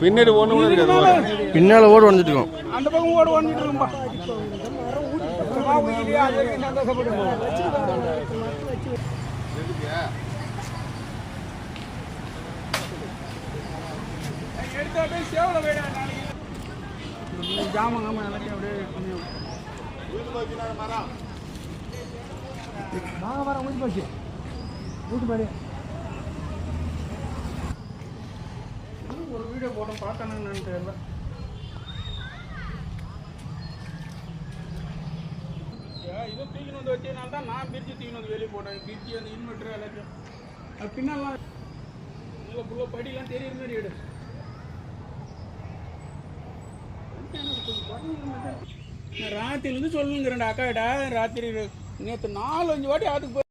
பின்னாடி பின்னால ஓடு வந்துட்டு இருக்கோம். அந்த பக்கம் ஓடு வந்துட்டு இருக்கும்பா. எடுத்து அப்படியே சேவல வேடா நாளைக்கு ஜாமான் எல்லாத்தையும் அப்படியே நான் வரேன் முடிஞ்சு போச்சு வீட்டு பாடி ஒரு வீடியோ போட்டோம் பார்க்கணுன்னு தெரியல. இதை தூக்கின்னு வந்து வச்சதுனால தான் நான் பிரிட்ஜு தூக்கின்னு வந்து வெளியே போட்டேன். பிரிட்ஜு அந்த இன்வெர்டர் எல்லாத்தையும் அது பின்னாலாம் இல்லை ஃபுல்லாக படிலாம் தெரியுற மாதிரி எடு. ராத்திரிலேருந்து சொல்லுங்கிறேன் அக்காடா. ராத்திரி நேற்று 4-5 வாட்டி அதுக்கு